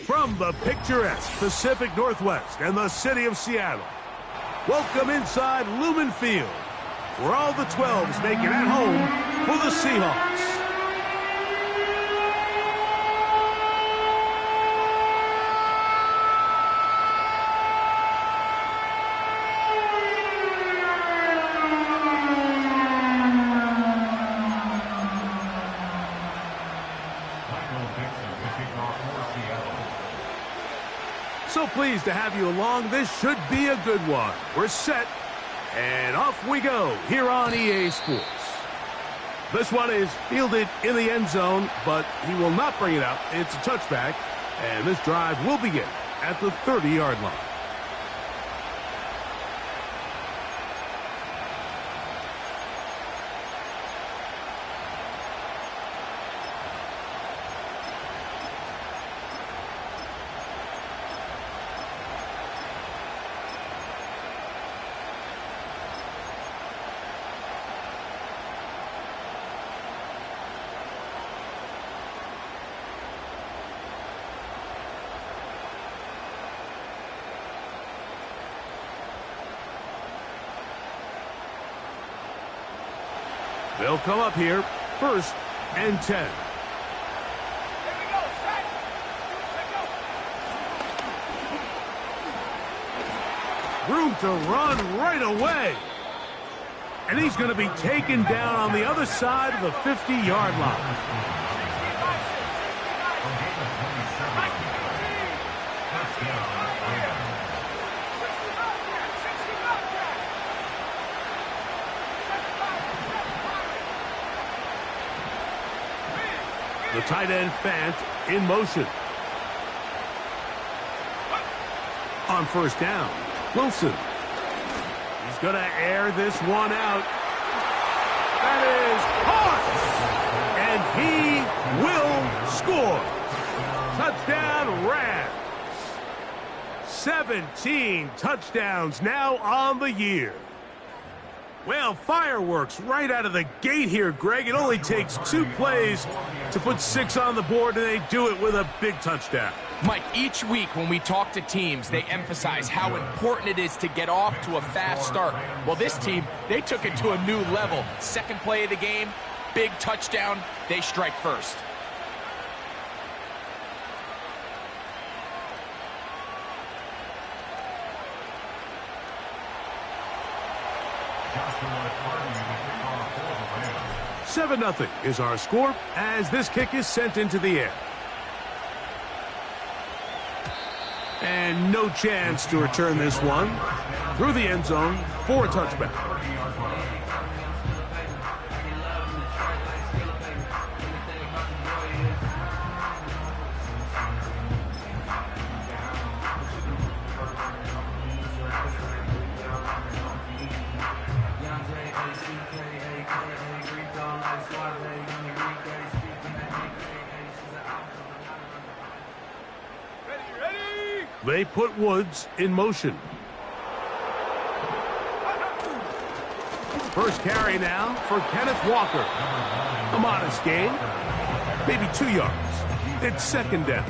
From the picturesque Pacific Northwest and the city of Seattle, welcome inside Lumen Field, where all the 12s make it at home for the Seahawks. So pleased to have you along. This should be a good one. We're set, and off we go here on EA Sports. This one is fielded in the end zone, but he will not bring it out. It's a touchback, and this drive will begin at the 30-yard line. They'll come up here, 1st and 10. Here we go, set. Room to run right away. And he's going to be taken down on the other side of the 50-yard line. The tight end Fant in motion. On 1st down, Wilson. He's going to air this one out. That is caught! And he will score. Touchdown, Rams. 17 touchdowns now on the year. Well, fireworks right out of the gate here, Greg. It only takes 2 plays to put 6 on the board, and they do it with a big touchdown. Mike, each week when we talk to teams, they emphasize how important it is to get off to a fast start. Well, this team, they took it to a new level. 2nd play of the game, big touchdown, they strike first. Seven 0 is our score as this kick is sent into the air. And no chance to return this one through the end zone for a touchback. They put Woods in motion. 1st carry now for Kenneth Walker. A modest gain, maybe 2 yards. It's 2nd down.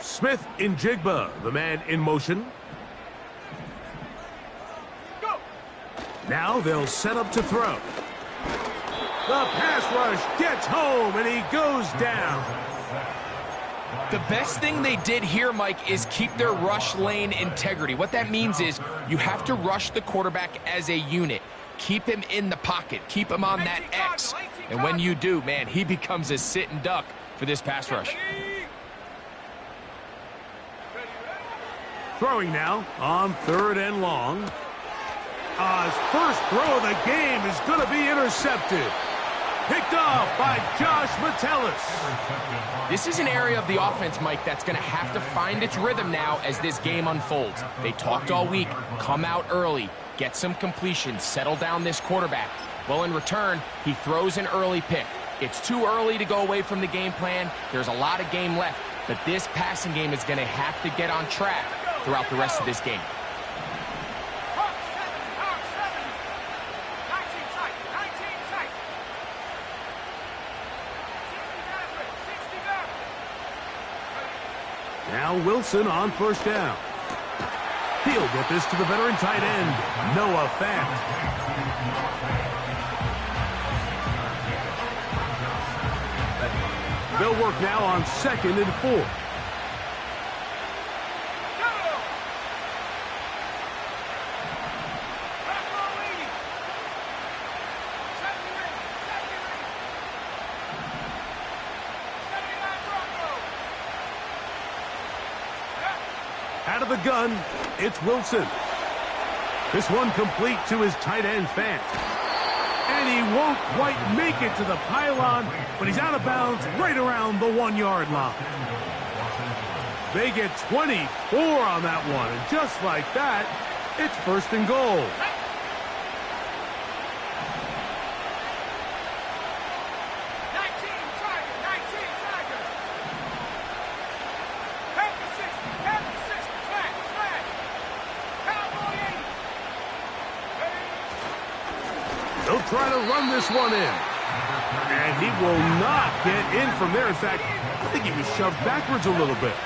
Smith in Jigba, the man in motion. Go. Now they'll set up to throw. The pass rush gets home, and he goes down. The best thing they did here, Mike, is keep their rush lane integrity. What that means is you have to rush the quarterback as a unit. Keep him in the pocket. Keep him on that X. And when you do, man, he becomes a sit and duck for this pass rush. Throwing now on 3rd and long. His first throw of the game is going to be intercepted. Picked off by Josh Metellus. This is an area of the offense, Mike, that's going to have to find its rhythm now as this game unfolds. They talked all week, come out early, get some completion, settle down this quarterback. Well, in return, he throws an early pick. It's too early to go away from the game plan. There's a lot of game left, but this passing game is going to have to get on track throughout the rest of this game. Now Wilson on first down. He'll get this to the veteran tight end, Noah Fant. They'll work now on 2nd and 4. Out of the gun, it's Wilson. This one complete to his tight end, Fant. And he won't quite make it to the pylon, but he's out of bounds right around the 1-yard line. They get 24 on that one, and just like that, it's 1st and goal. They'll try to run this one in. And he will not get in from there. In fact, I think he was shoved backwards a little bit.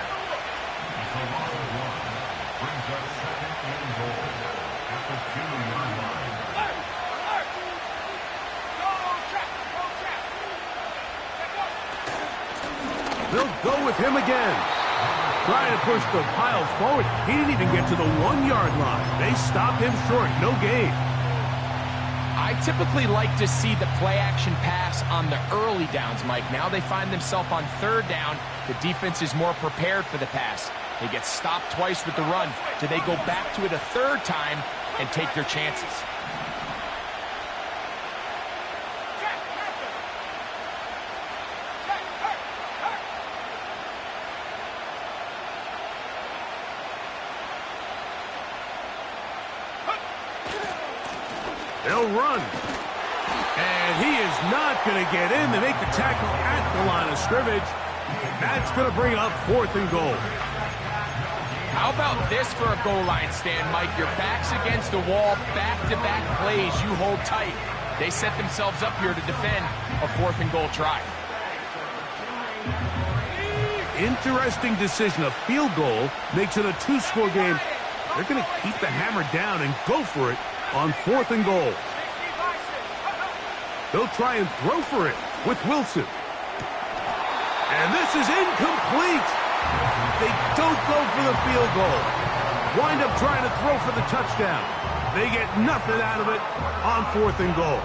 They'll go with him again. Trying to push the pile forward. He didn't even get to the 1-yard line. They stopped him short. No gain. I typically like to see the play-action pass on the early downs, Mike. Now they find themselves on 3rd down. The defense is more prepared for the pass. They get stopped twice with the run. Do they go back to it a 3rd time and take their chances? They'll run. And he is not going to get in. They make the tackle at the line of scrimmage. That's going to bring up 4th and goal. How about this for a goal line stand, Mike? Your back's against the wall, back-to-back plays, you hold tight. They set themselves up here to defend a 4th and goal try. Interesting decision. A field goal makes it a 2-score game. They're going to keep the hammer down and go for it on 4th and goal. They'll try and throw for it with Wilson. And this is incomplete. They don't go for the field goal. Wind up trying to throw for the touchdown. They get nothing out of it on 4th and goal.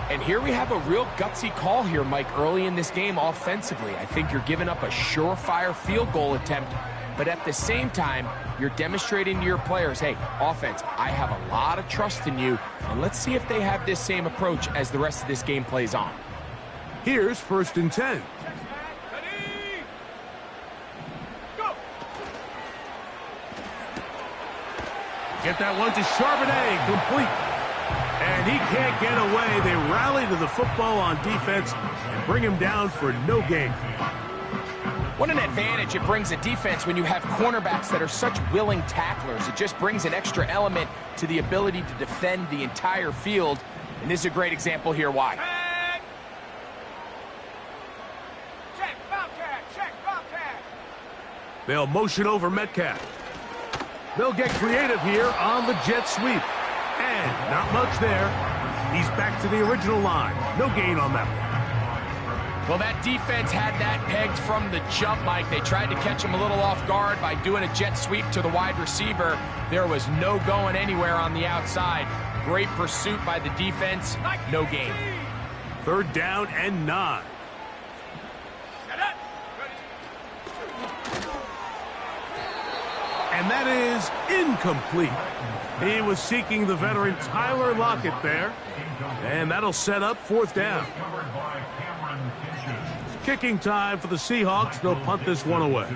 And here we have a real gutsy call here, Mike, early in this game offensively. I think you're giving up a surefire field goal attempt, but at the same time, you're demonstrating to your players, hey, offense, I have a lot of trust in you, and let's see if they have this same approach as the rest of this game plays on. Here's 1st and 10. Get that one to Charbonnet, complete. And he can't get away. They rally to the football on defense and bring him down for no gain. What an advantage it brings a defense when you have cornerbacks that are such willing tacklers. It just brings an extra element to the ability to defend the entire field. And this is a great example here why. Check, Bobcat, check, Bobcat. They'll motion over Metcalf. They'll get creative here on the jet sweep. And not much there. He's back to the original line. No gain on that one. Well, that defense had that pegged from the jump, Mike. They tried to catch him a little off guard by doing a jet sweep to the wide receiver. There was no going anywhere on the outside. Great pursuit by the defense. No gain. 3rd down and 9. And that is incomplete. He was seeking the veteran Tyler Lockett there. And that'll set up fourth down. Kicking time for the Seahawks. They'll punt this one away,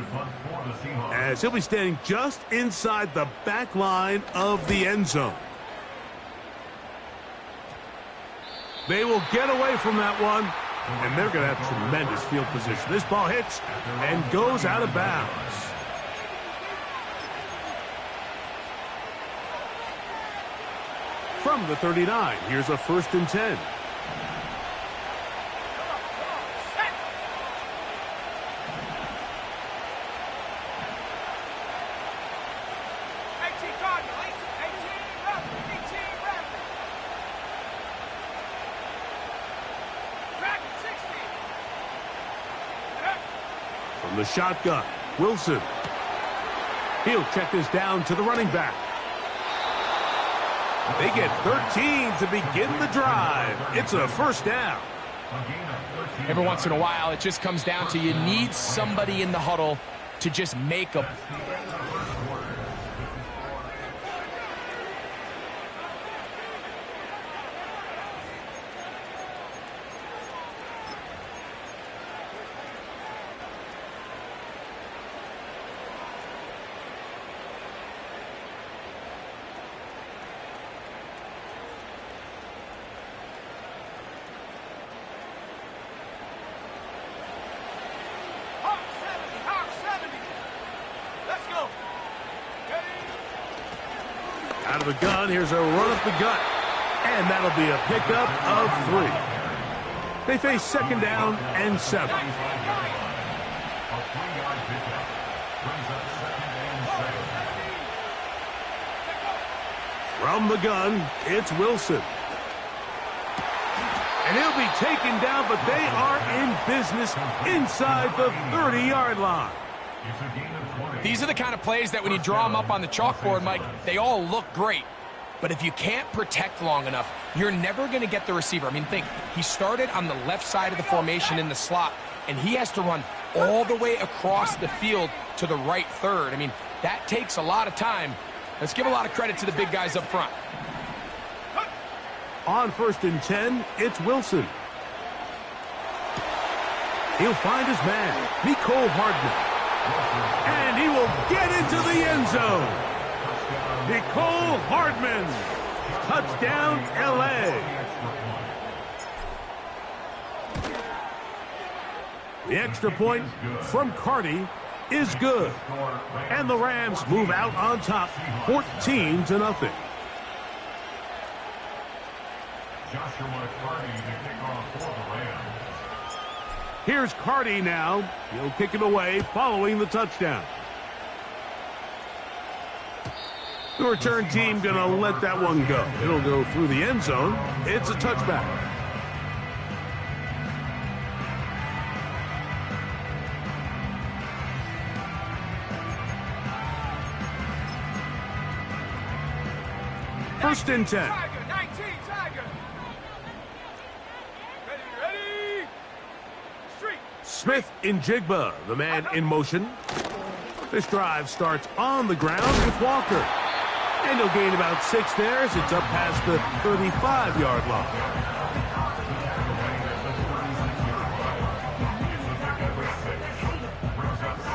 as he'll be standing just inside the back line of the end zone. They will get away from that one, and they're going to have tremendous field position. This ball hits and goes out of bounds. From the 39, here's a 1st and 10. From the shotgun, Wilson. He'll check this down to the running back. They get 13 to begin the drive. It's a 1st down. Every once in a while, it just comes down to you need somebody in the huddle to just make a... Out of the gun, here's a run up the gut. And that'll be a pickup of 3. They face 2nd down and 7. From the gun, it's Wilson. And he'll be taken down, but they are in business inside the 30-yard line. These are the kind of plays that when you draw them up on the chalkboard, Mike, they all look great. But if you can't protect long enough, you're never going to get the receiver. I mean, think, he started on the left side of the formation in the slot, and he has to run all the way across the field to the right third. I mean, that takes a lot of time. Let's give a lot of credit to the big guys up front. On 1st and 10, it's Wilson. He'll find his man, Mecole Hardman. And he will get into the end zone. Mecole Hardman. Touchdown, L.A. The extra point from Carty is good. And the Rams move out on top, 14-0. Here's Carty now. He'll kick it away following the touchdown. The return team going to let that one go. It'll go through the end zone. It's a touchback. First and 10. Smith in Jigba, the man in motion. This drive starts on the ground with Walker. And he'll gain about 6 there as it's up past the 35-yard line.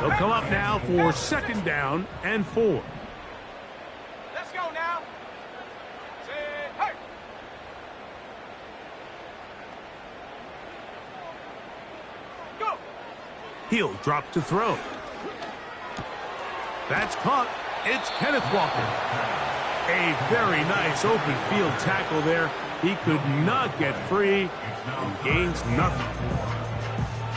They'll come up now for 2nd down and 4. Let's go now. Hey. Go. He'll drop to throw. That's caught. It's Kenneth Walker. A very nice open field tackle there. He could not get free and gains nothing.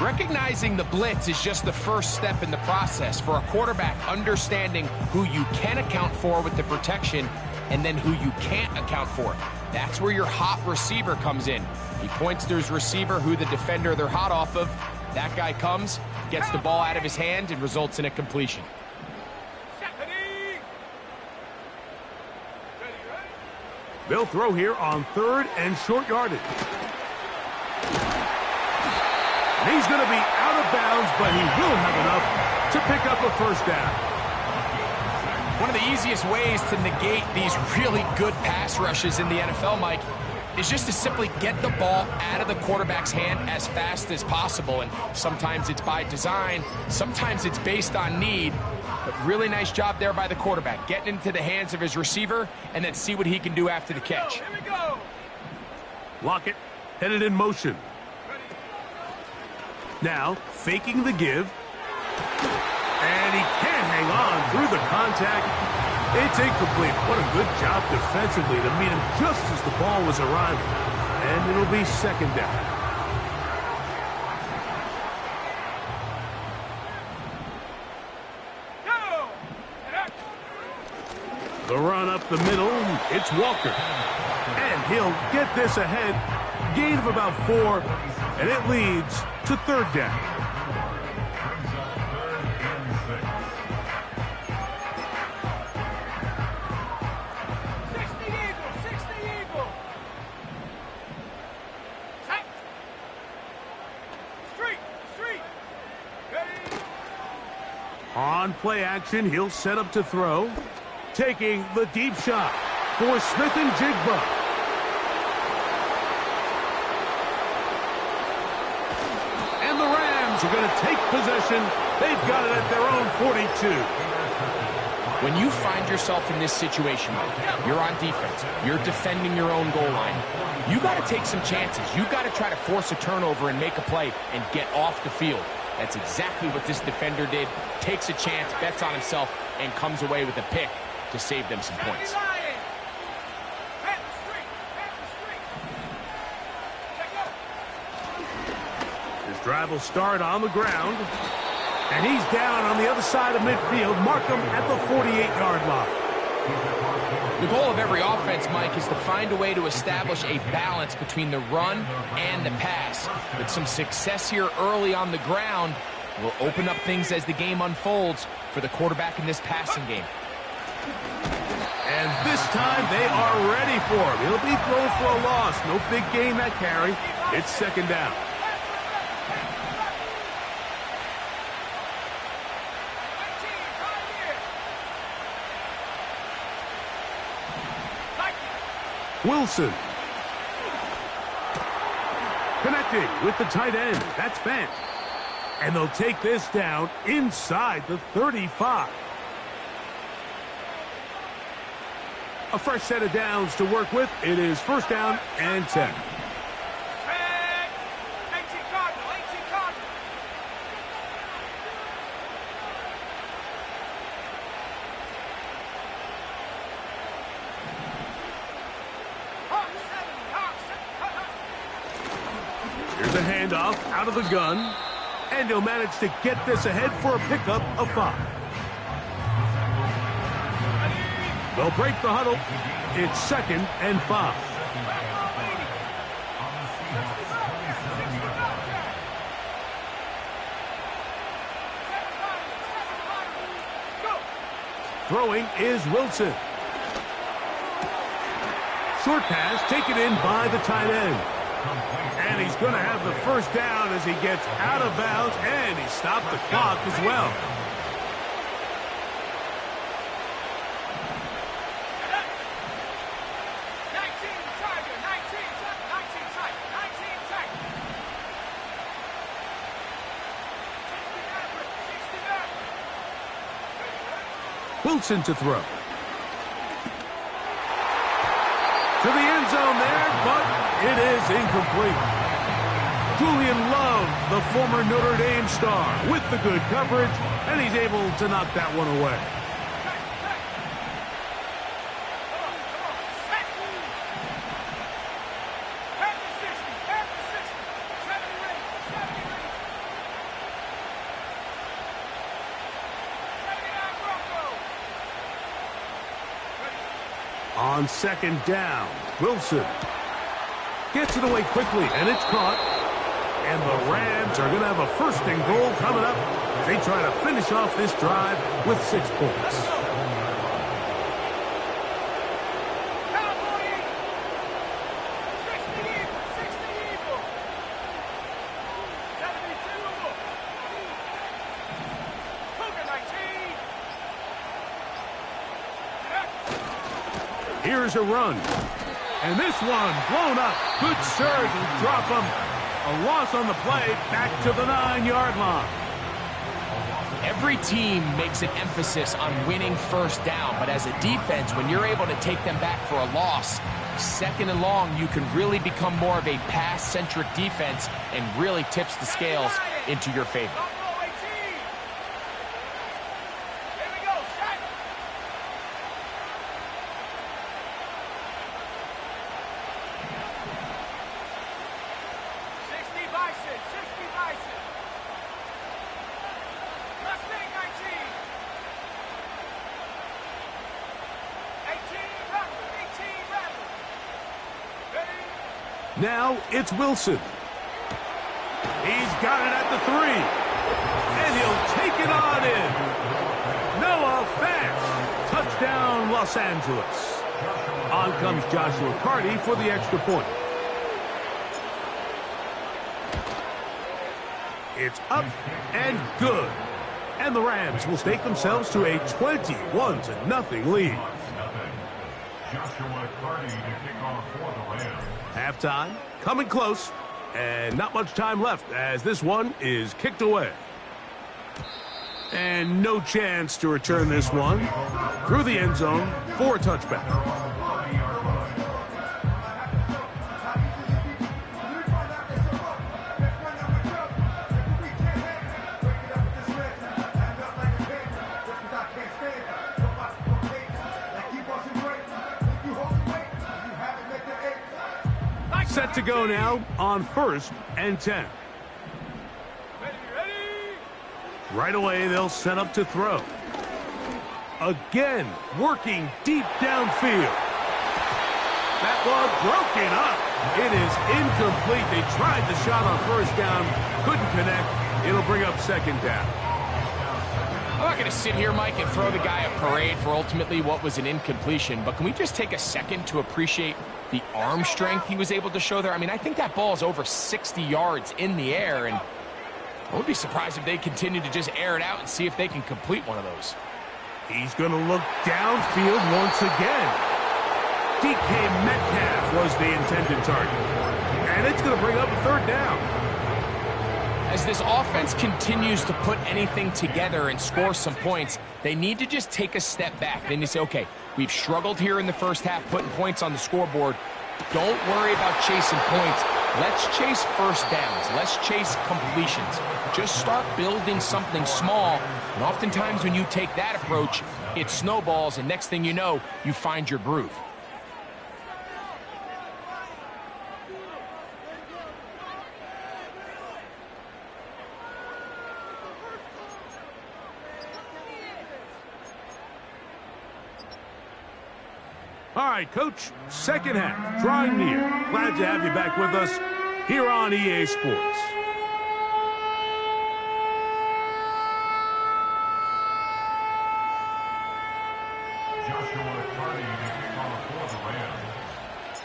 Recognizing the blitz is just the first step in the process for a quarterback, understanding who you can account for with the protection and then who you can't account for. That's where your hot receiver comes in. He points to his receiver, who the defender they're hot off of. That guy comes, gets the ball out of his hand, and results in a completion. They'll throw here on 3rd and short yardage. And he's going to be out of bounds, but he will have enough to pick up a 1st down. One of the easiest ways to negate these really good pass rushes in the NFL, Mike, is just to simply get the ball out of the quarterback's hand as fast as possible. And sometimes it's by design, sometimes it's based on need. But really nice job there by the quarterback, getting into the hands of his receiver and then see what he can do after the catch. Here we go. Lockett headed in motion. Now, faking the give. And he can't hang on through the contact. It's incomplete. What a good job defensively to meet him just as the ball was arriving. And it'll be second down. Go. The run up the middle, it's Walker. And he'll get this ahead. Gain of about 4, and it leads to third down. On play action, he'll set up to throw. Taking the deep shot for Smith and Jigba. And the Rams are going to take possession. They've got it at their own 42. When you find yourself in this situation, Mike, you're on defense, you're defending your own goal line, you got to take some chances. You got to try to force a turnover and make a play and get off the field. That's exactly what this defender did. Takes a chance, bets on himself, and comes away with a pick to save them some points. His drive will start on the ground. And he's down on the other side of midfield. Mark him at the 48-yard line. The goal of every offense, Mike, is to find a way to establish a balance between the run and the pass. With some success here early on the ground, will open up things as the game unfolds for the quarterback in this passing game. And this time they are ready for him. He'll be thrown for a loss. No big gain that carry. It's second down. Wilson. Connecting with the tight end. That's Fant. And they'll take this down inside the 35. A fresh set of downs to work with. It is first down and 10. Here's a handoff out of the gun. And he'll manage to get this ahead for a pickup of 5. They'll break the huddle. It's second and 5. Throwing is Wilson. Short pass taken in by the tight end. And he's going to have the first down as he gets out of bounds, and he stopped the clock as well. Wilson to throw. To the end zone there, but it is incomplete. Julian Love, the former Notre Dame star, with the good coverage, and he's able to knock that one away. On second down, Wilson gets it away quickly, and it's caught. And the Rams are going to have a first and goal coming up as they try to finish off this drive with 6 points. Here's a run. And this one blown up. Good surge and drop him. A loss on the play, back to the 9-yard line. Every team makes an emphasis on winning first down, but as a defense, when you're able to take them back for a loss, second and long, you can really become more of a pass-centric defense and really tips the scales into your favor. Now it's Wilson. He's got it at the 3. And he'll take it on in. Noah fast. Touchdown, Los Angeles. On comes Joshua Carty for the extra point. It's up and good. And the Rams will stake themselves to a 21-0 lead. Joshua Carty to kick off for the Rams. Halftime, coming close, and not much time left as this one is kicked away. And no chance to return this one through the end zone for a touchback. Set to go now on 1st and 10. Right away, they'll set up to throw. Again, working deep downfield. That ball broken up. It is incomplete. They tried the shot on first down, couldn't connect. It'll bring up second down. I'm not going to sit here, Mike, and throw the guy a parade for ultimately what was an incompletion, but can we just take a second to appreciate the arm strength he was able to show there? I mean, I think that ball is over 60 yards in the air, and I would be surprised if they continue to just air it out and see if they can complete one of those. He's going to look downfield once again. DK Metcalf was the intended target, and it's going to bring up a third down. As this offense continues to put anything together and score some points, they need to just take a step back. Then you say, okay, we've struggled here in the first half, putting points on the scoreboard. Don't worry about chasing points. Let's chase first downs. Let's chase completions. Just start building something small. And oftentimes when you take that approach, it snowballs, and next thing you know, you find your groove. All right, Coach, second half, drawing near. Glad to have you back with us here on EA Sports. Joshua Carty to kick off for the Rams.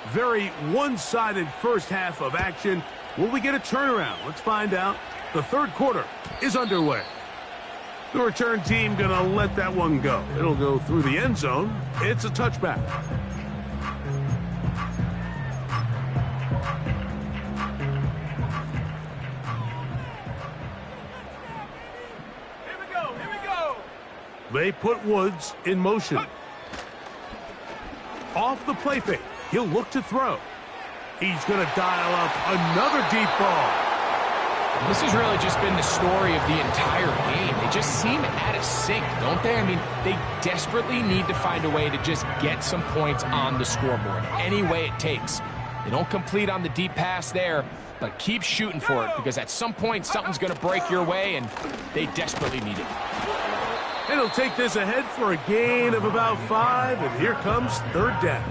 Very one-sided first half of action. Will we get a turnaround? Let's find out. The third quarter is underway. The return team going to let that one go. It'll go through the end zone. It's a touchback. Here we go, here we go. They put Woods in motion. Off the play fake. He'll look to throw. He's going to dial up another deep ball. This has really just been the story of the entire game. They just seem out of sync, don't they? I mean, they desperately need to find a way to just get some points on the scoreboard, any way it takes. They don't complete on the deep pass there, but keep shooting for it, because at some point something's going to break your way, and they desperately need it. And he'll take this ahead for a gain of about 5, and here comes third down.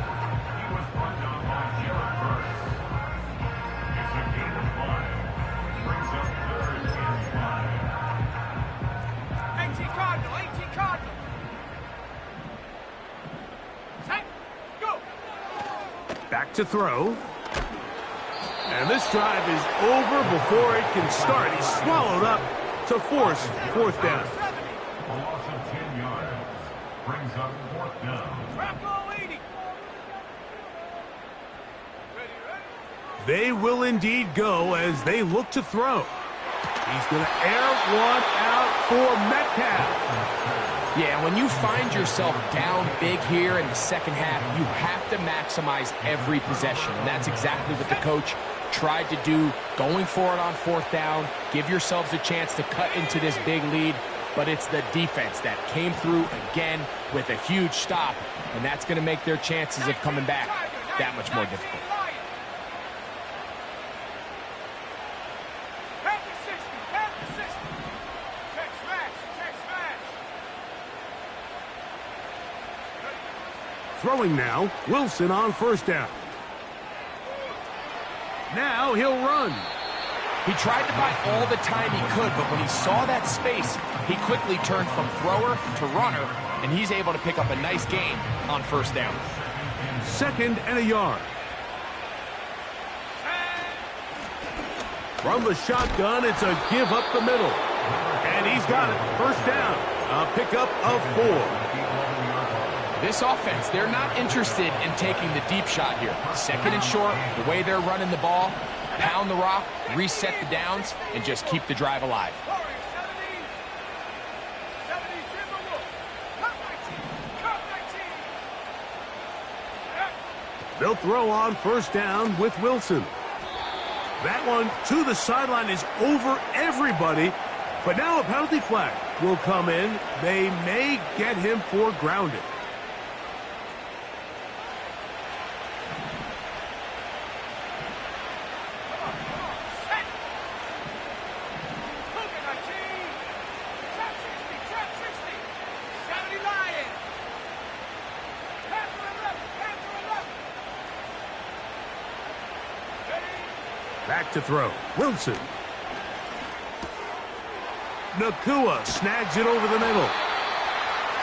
Back to throw. And this drive is over before it can start. He's swallowed up to force fourth down. A loss of 10 yards brings up fourth down. They will indeed go as they look to throw. He's going to air one out for Metcalf. Yeah, when you find yourself down big here in the second half, you have to maximize every possession. And that's exactly what the coach tried to do, going for it on fourth down. Give yourselves a chance to cut into this big lead. But it's the defense that came through again with a huge stop. And that's going to make their chances of coming back that much more difficult. Throwing now, Wilson on first down. Now he'll run. He tried to buy all the time he could, but when he saw that space, he quickly turned from thrower to runner, and he's able to pick up a nice gain on first down. 2nd and a yard. From the shotgun, it's a give up the middle. And he's got it. First down. A pickup of 4. This offense, they're not interested in taking the deep shot here. 2nd and short, the way they're running the ball, pound the rock, reset the downs, and just keep the drive alive. They'll throw on first down with Wilson. That one to the sideline is over everybody, but now a penalty flag will come in. They may get him for grounding. Back to throw. Wilson. Nakua snags it over the middle.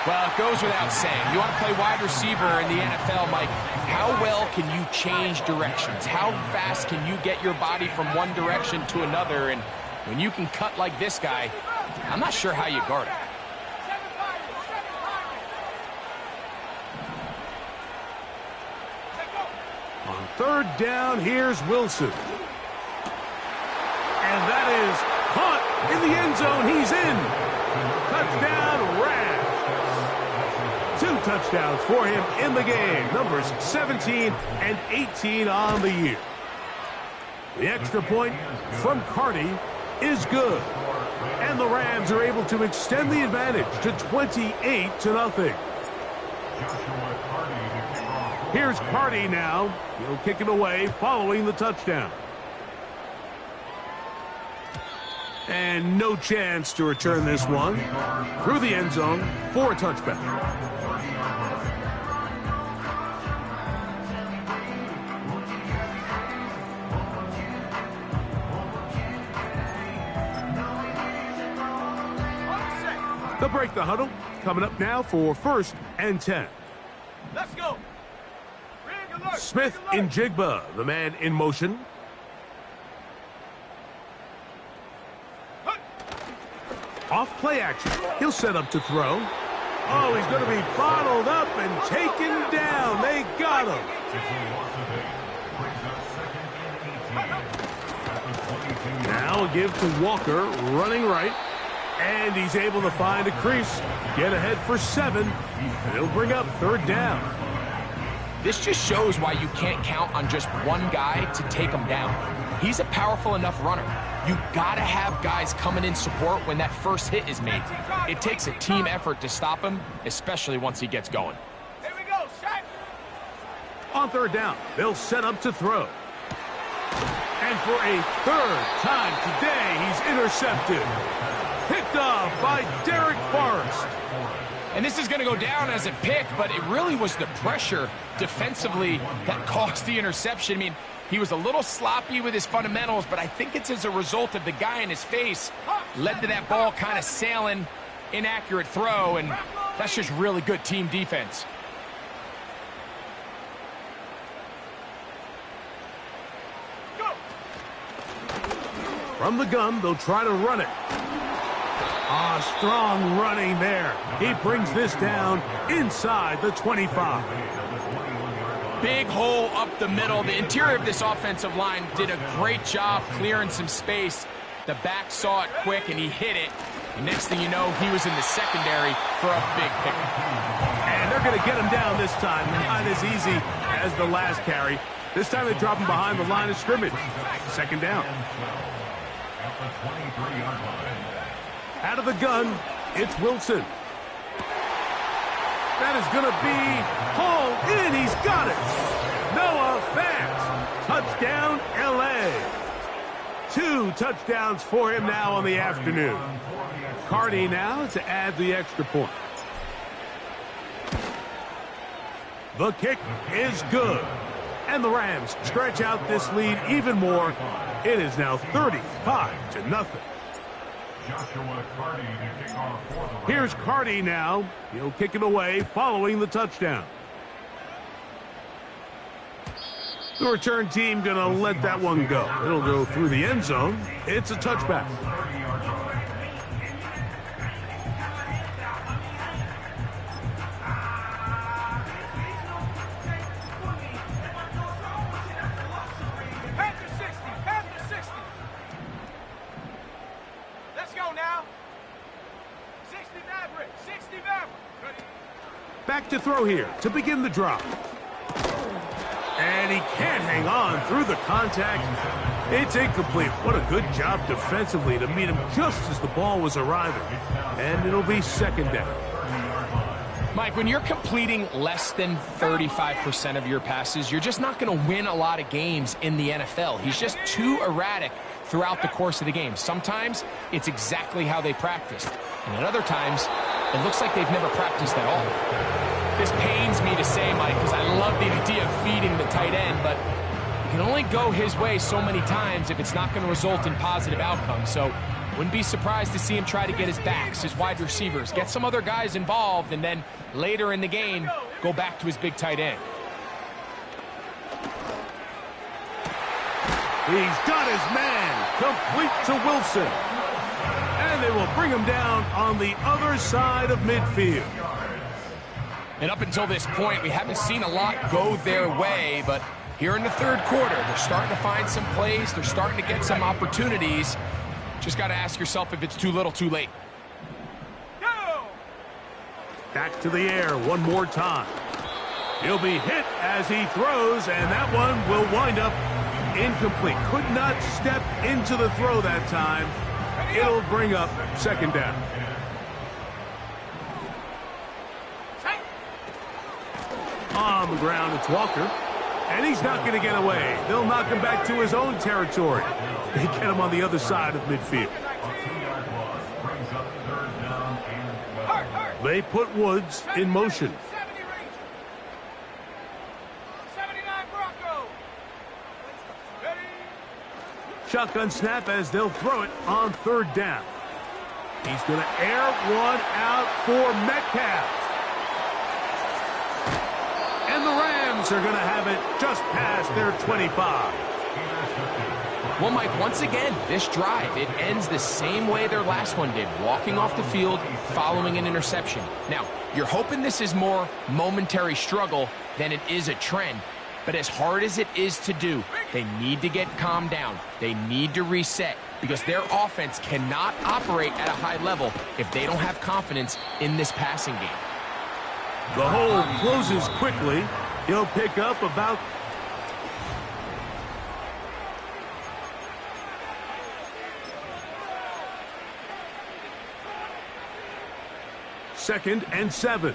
Well, it goes without saying. You want to play wide receiver in the NFL, Mike, how well can you change directions? How fast can you get your body from one direction to another? And when you can cut like this guy, I'm not sure how you guard it. On 3rd down, here's Wilson. And that is caught in the end zone. He's in. Touchdown, Rams. 2 touchdowns for him in the game. Numbers 17 and 18 on the year. The extra point from Carty is good. And the Rams are able to extend the advantage to 28-0. Here's Carty now. He'll kick it away following the touchdown. And no chance to return this one through the end zone for a touchback. They'll break the huddle. Coming up now for 1st and 10. Let's go. Smith in Jigba, the man in motion. Off play action. He'll set up to throw. Oh, he's going to be bottled up and taken down. They got him. Now a give to Walker, running right. And he's able to find a crease. Get ahead for 7. And he'll bring up 3rd down. This just shows why you can't count on just one guy to take him down. He's a powerful enough runner. You gotta have guys coming in support when that first hit is made. It takes a team effort to stop him, especially once he gets going. Here we go, shot. On 3rd down, they'll set up to throw. And for a 3rd time today, he's intercepted. Picked off by Derek Forrest. And this is going to go down as a pick, but it really was the pressure defensively that caused the interception. I mean, he was a little sloppy with his fundamentals, but I think it's as a result of the guy in his face led to that ball kind of sailing, inaccurate throw, and that's just really good team defense. From the gun, they'll try to run it. Strong running there. He brings this down inside the 25. Big hole up the middle. The interior of this offensive line did a great job clearing some space. The back saw it quick, and he hit it. And next thing you know, he was in the secondary for a big pickup. And they're going to get him down this time. Not as easy as the last carry. This time they drop him behind the line of scrimmage. Second down. Out of the gun, it's Wilson. That is going to be hauled in. He's got it. Noah Fant. Touchdown, L.A. 2 touchdowns for him now on the afternoon. Cardi now to add the extra point. The kick is good. And the Rams stretch out this lead even more. It is now 35-0. Here's Cardi now. He'll kick it away following the touchdown. The return team going to let that one go. It'll go through the end zone. It's a touchback. Back to throw here to begin the drop. And he can't hang on through the contact. It's incomplete. What a good job defensively to meet him just as the ball was arriving. And it'll be second down. Mike, when you're completing less than 35% of your passes, you're just not going to win a lot of games in the NFL. He's just too erratic throughout the course of the game. Sometimes it's exactly how they practiced. And at other times, it looks like they've never practiced at all. This pains me to say, Mike, because I love the idea of feeding the tight end, but you can only go his way so many times if it's not going to result in positive outcomes. So wouldn't be surprised to see him try to get his backs, his wide receivers, get some other guys involved, and then later in the game, go back to his big tight end. He's got his man complete to Wilson. And they will bring him down on the other side of midfield. And up until this point, we haven't seen a lot go their way, but here in the third quarter, they're starting to find some plays. They're starting to get some opportunities. Just got to ask yourself if it's too little, too late. Back to the air one more time. He'll be hit as he throws, and that one will wind up incomplete. Could not step into the throw that time. It'll bring up second down. On the ground, it's Walker. And he's not going to get away. They'll knock him back to his own territory. They get him on the other side of midfield. They put Woods in motion. Shotgun snap as they'll throw it on third down. He's going to air one out for Metcalf. And the Rams are going to have it just past their 25. Well, Mike, once again, this drive, it ends the same way their last one did, walking off the field, following an interception. Now, you're hoping this is more momentary struggle than it is a trend. But as hard as it is to do, they need to get calmed down. They need to reset because their offense cannot operate at a high level if they don't have confidence in this passing game. The hole closes quickly. He'll pick up about second and 7.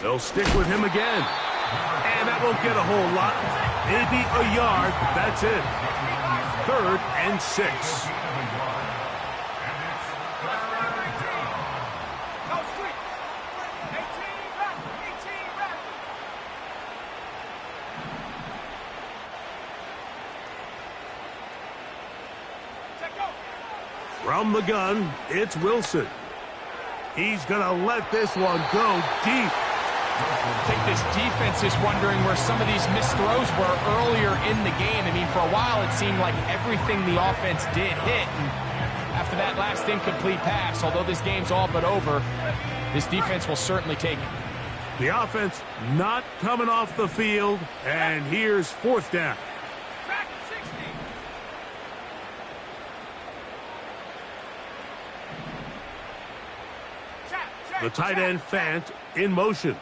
They'll stick with him again. And that won't get a whole lot. Maybe a yard. That's it. Third and 6. From the gun, it's Wilson. He's going to let this one go deep. I think this defense is wondering where some of these missed throws were earlier in the game. I mean, for a while, it seemed like everything the offense did hit. And After that last incomplete pass, although this game's all but over, this defense will certainly take it. The offense not coming off the field, and here's fourth down. Back at 60. Check, The tight end Fant in motion.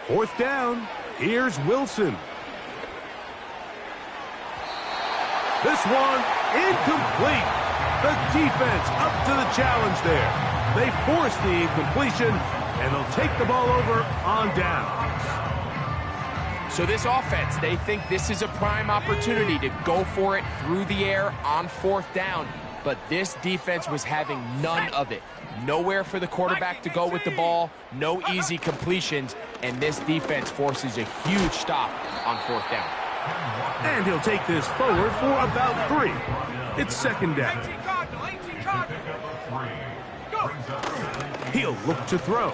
Fourth down. Here's Wilson. This one incomplete. The defense up to the challenge there. They force the incompletion, and they'll take the ball over on downs. So this offense, they think this is a prime opportunity to go for it through the air on fourth down. But this defense was having none of it. Nowhere for the quarterback to go with the ball, no easy completions, and this defense forces a huge stop on fourth down. And he'll take this forward for about 3. It's second down. 18 Cardinal, 18 Cardinal. Go. He'll look to throw.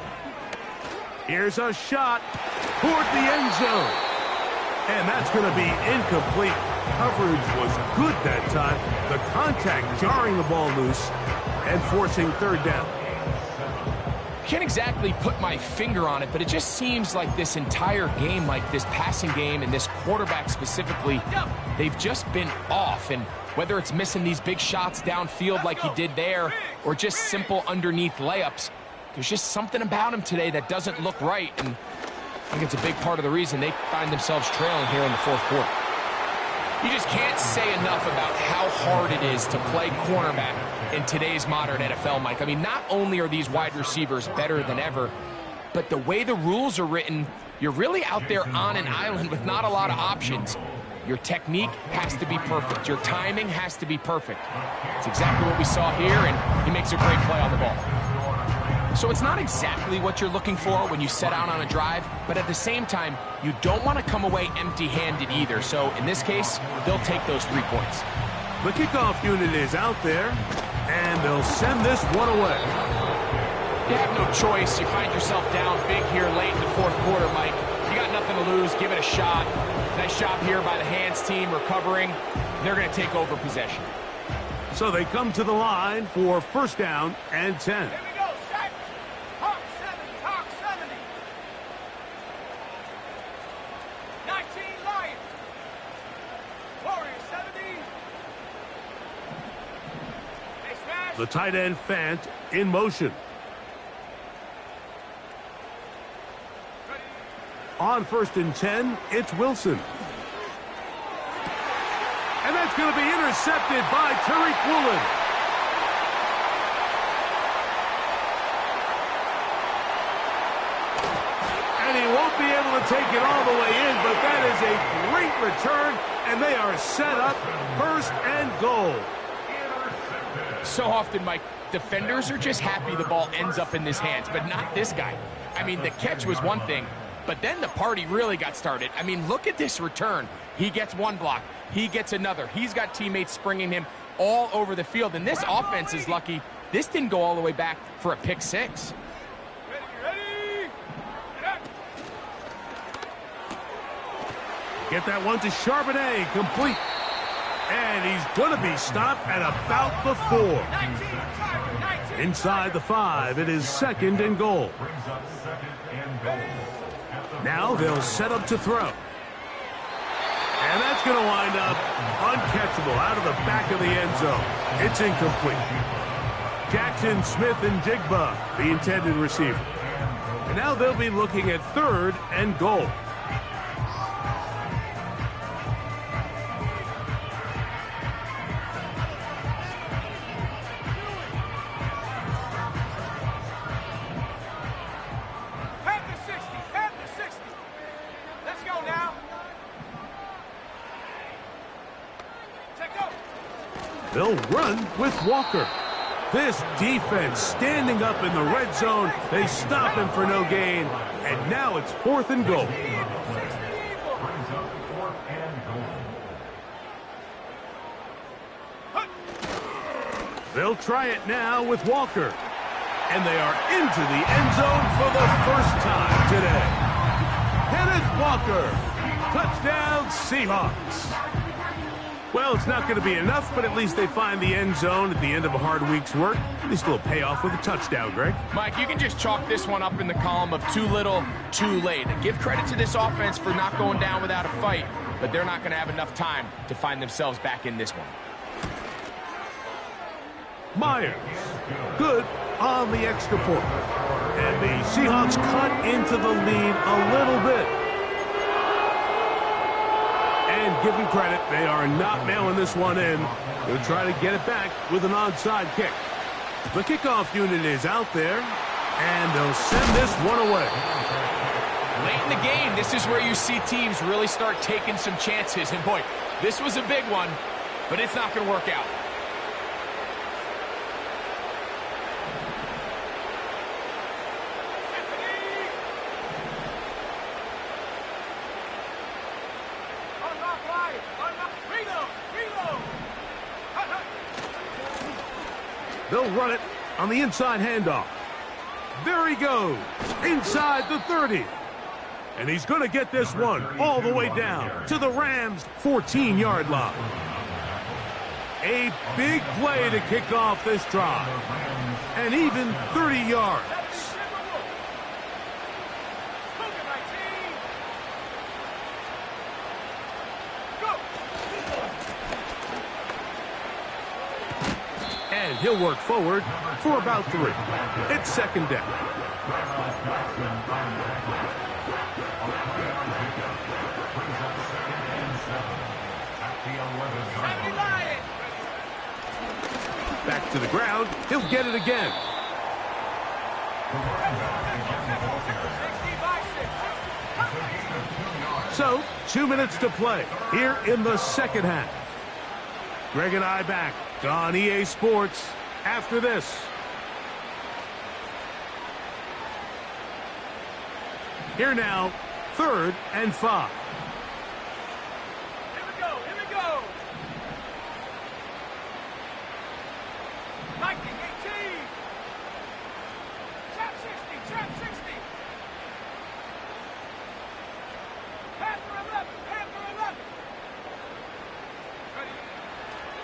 Here's a shot toward the end zone. And that's going to be incomplete. Coverage was good that time. The contact jarring the ball loose and forcing third down. Can't exactly put my finger on it, but it just seems like this entire game, like this passing game and this quarterback specifically, they've just been off. And whether it's missing these big shots downfield like he did there or just simple underneath layups, there's just something about him today that doesn't look right. And I think it's a big part of the reason they find themselves trailing here in the fourth quarter. You just can't say enough about how hard it is to play cornerback in today's modern NFL, Mike. I mean, not only are these wide receivers better than ever, but the way the rules are written, you're really out there on an island with not a lot of options. Your technique has to be perfect. Your timing has to be perfect. It's exactly what we saw here, and he makes a great play on the ball. So it's not exactly what you're looking for when you set out on a drive, but at the same time, you don't want to come away empty-handed either. So in this case, they'll take those 3 points. The kickoff unit is out there, and they'll send this one away. You have no choice. You find yourself down big here late in the fourth quarter, Mike. You got nothing to lose. Give it a shot. Nice job here by the hands team recovering. They're going to take over possession. So they come to the line for first down and 10. Here we go, set. Hawk 70, Hawk 70. 19 Lions. Warriors 70. They smash. The tight end Fant in motion. On first and 10, it's Wilson. And that's going to be intercepted by Tariq Woolen. And he won't be able to take it all the way in, but that is a great return, and they are set up first and goal. So often, Mike, defenders are just happy the ball ends up in his hands, but not this guy. I mean, the catch was one thing, but then the party really got started. I mean, look at this return. He gets one block. He gets another. He's got teammates springing him all over the field. And this offense is lucky. This didn't go all the way back for a pick six. Ready. Get that one to Charbonnet, complete. And he's going to be stopped at about the 4. 19, 19. Inside the 5, it is second and goal. Brings up second and goal. Now they'll set up to throw. And that's going to wind up uncatchable out of the back of the end zone. It's incomplete. Jackson, Smith, and Jigba, the intended receiver. And now they'll be looking at third and goal. They'll run with Walker. This defense standing up in the red zone. They stop him for no gain. And now it's fourth and goal. They'll try it now with Walker. And they are into the end zone for the first time today. Walker. Touchdown, Seahawks. Well, it's not going to be enough, but at least they find the end zone at the end of a hard week's work. At least a little payoff with a touchdown, Greg. Mike, you can just chalk this one up in the column of too little, too late. Give credit to this offense for not going down without a fight, but they're not going to have enough time to find themselves back in this one. Myers, good on the extra point. And the Seahawks cut into the lead a little bit. And give them credit, they are not mailing this one in. They'll try to get it back with an onside kick. The kickoff unit is out there, and they'll send this one away. Late in the game, this is where you see teams really start taking some chances. And boy, this was a big one, but it's not going to work out. They'll run it on the inside handoff. There he goes, inside the 30. And he's going to get this one all the way down to the Rams' 14-yard line. A big play to kick off this drive. And even 30 yards. And he'll work forward for about 3. It's second down. Back to the ground. He'll get it again. So, 2 minutes to play here in the second half. Greg and I back on EA Sports after this. Here now, 3rd and 5. Here we go, here we go. 1918. Trap 60, trap 60. Panther 11, Panther 11. Ready?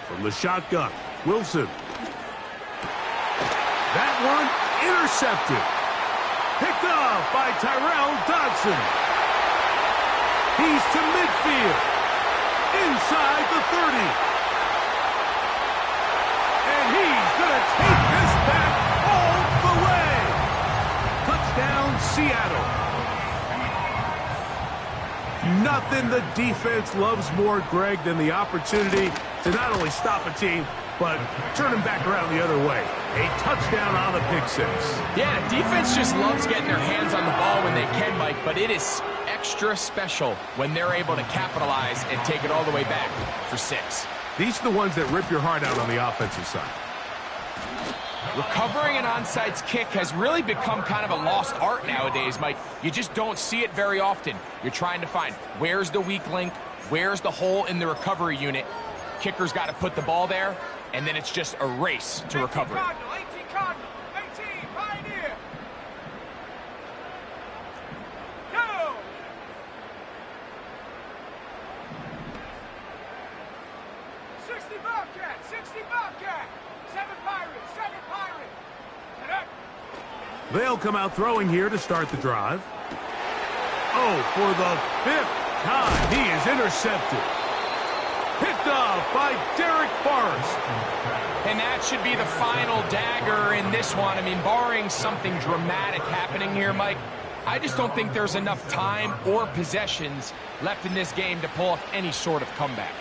From the shotgun, Wilson. That one intercepted. Picked off by Tyrell Dodson. He's to midfield. Inside the 30. And he's going to take this back all the way. Touchdown, Seattle. Nothing the defense loves more, Greg, than the opportunity to not only stop a team, but turn them back around the other way. A touchdown on the pick six. Yeah, the defense just loves getting their hands on the ball when they can, Mike, but it is extra special when they're able to capitalize and take it all the way back for 6. These are the ones that rip your heart out on the offensive side. Recovering an onside kick has really become kind of a lost art nowadays, Mike. You just don't see it very often. You're trying to find where's the weak link, where's the hole in the recovery unit. Kicker's got to put the ball there, and then it's just a race to recover it. 18 Cardinal, 18 Pioneer. Go! Bobcat, 60 Bobcat. 7 Pirates, 7 Pirates. And up. They'll come out throwing here to start the drive. Oh, for the 5th time, he is intercepted. Picked off by Derek Forrest. And that should be the final dagger in this one. I mean, barring something dramatic happening here, Mike, I just don't think there's enough time or possessions left in this game to pull off any sort of comeback.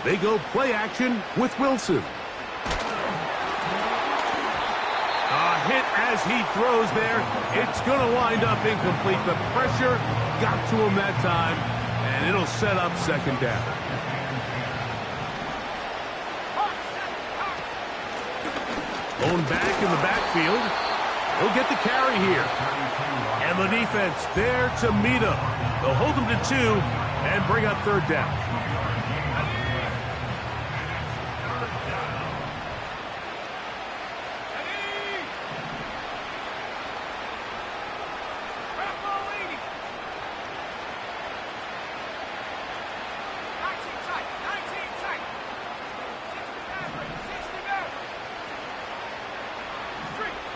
They go play action with Wilson. A hit as he throws there. It's going to wind up incomplete. The pressure got to him that time, and it'll set up second down. Going back in the backfield. He'll get the carry here. And the defense there to meet him. They'll hold him to 2 and bring up third down.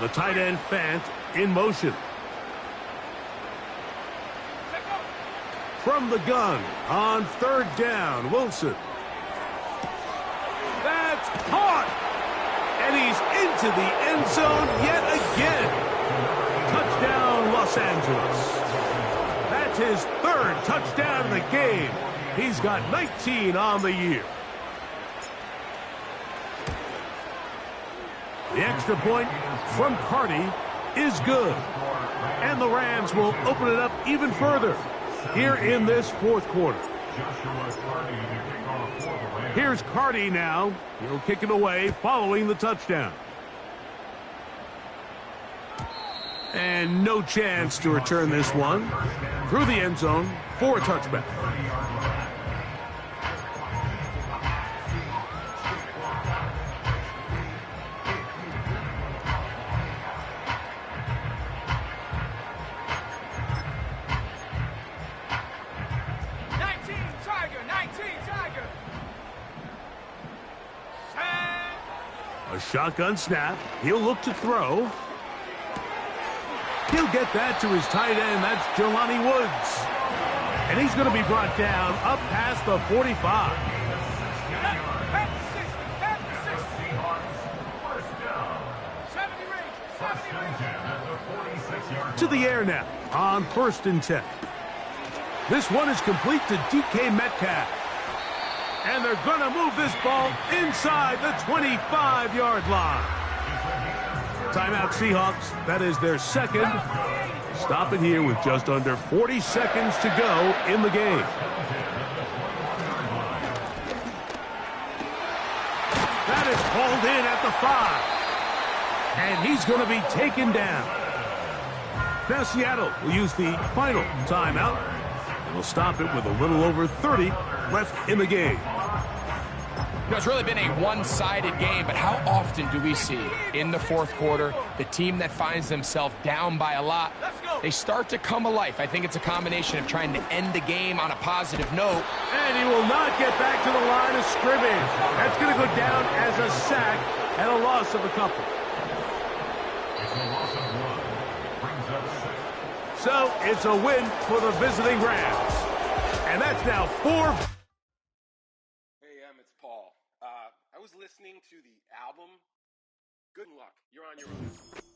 The tight end Fant in motion. From the gun on third down, Wilson. That's caught! And he's into the end zone yet again. Touchdown, Los Angeles. That's his third touchdown of the game. He's got 19 on the year. The extra point from Carty is good. And the Rams will open it up even further here in this fourth quarter. Here's Carty now. He'll kick it away following the touchdown. And no chance to return this one through the end zone for a touchback. A shotgun snap. He'll look to throw. He'll get that to his tight end. That's Jelani Woods. And he's going to be brought down up past the 45. To the air now on 1st and 10. This one is complete to DK Metcalf. And they're going to move this ball inside the 25-yard line. Timeout Seahawks. That is their second. Stop it here with just under 40 seconds to go in the game. That is hauled in at the 5. And he's going to be taken down. Now Seattle will use the final timeout. And will stop it with a little over 30 left in the game. You know, it's really been a one-sided game, but how often do we see in the fourth quarter the team that finds themselves down by a lot, they start to come alive. I think it's a combination of trying to end the game on a positive note. And he will not get back to the line of scrimmage. That's going to go down as a sack and a loss of a couple. So it's a win for the visiting Rams. And that's now 4. It's Paul. I was listening to the album. Good luck. You're on your own.